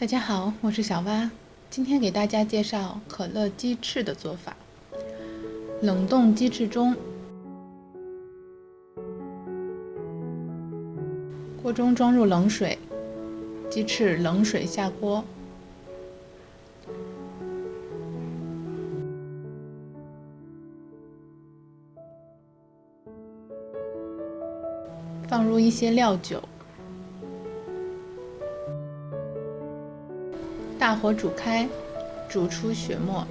大家好，我是小蛙，今天给大家介绍可乐鸡翅的做法。冷冻鸡翅中，锅中装入冷水，鸡翅冷水下锅，放入一些料酒，大火煮开，煮出血沫，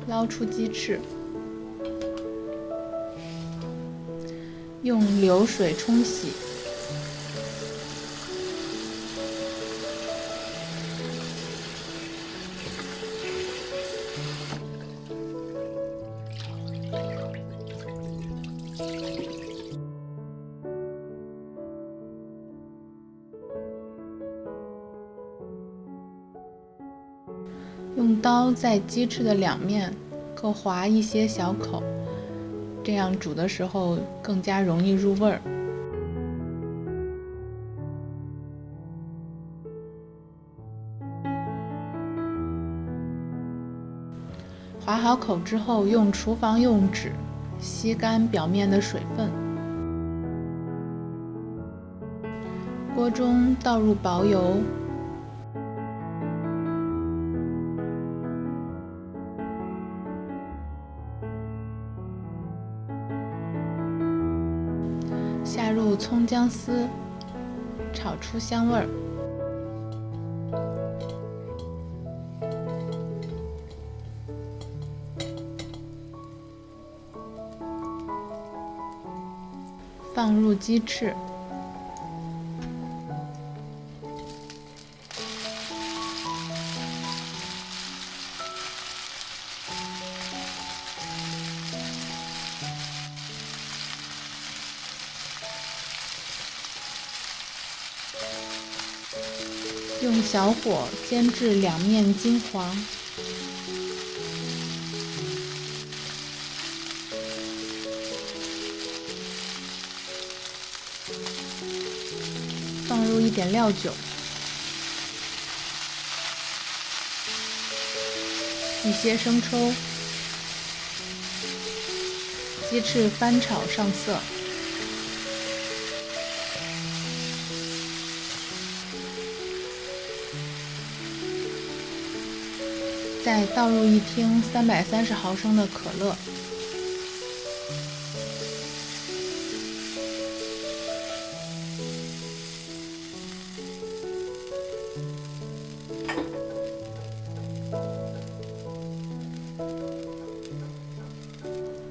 捞出鸡翅，用流水冲洗，用刀在鸡翅的两面各划一些小口，这样煮的时候更加容易入味儿。划好口之后，用厨房用纸吸干表面的水分。锅中倒入薄油，下入葱姜丝，炒出香味儿。放入鸡翅，用小火煎至两面金黄，放入一点料酒，一些生抽，鸡翅翻炒上色，再倒入一听330毫升的可乐，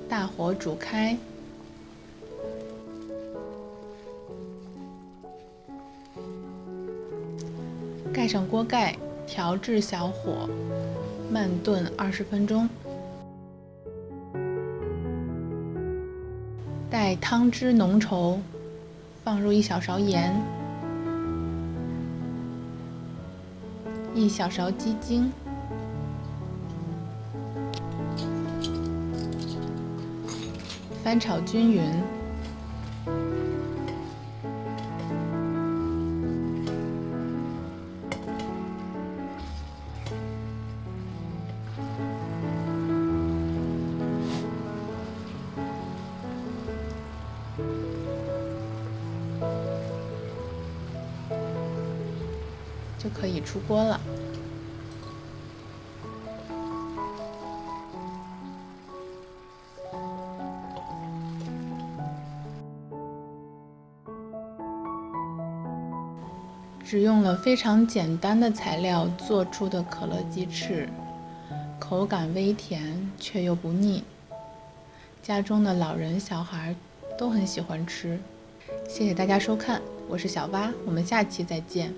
大火煮开，盖上锅盖，调至小火，慢炖20分钟。待汤汁浓稠，放入1小勺盐，1小勺鸡精，翻炒均匀，就可以出锅了。只用了非常简单的材料做出的可乐鸡翅，口感微甜却又不腻，家中的老人小孩都很喜欢吃。谢谢大家收看，我是小蛙，我们下期再见。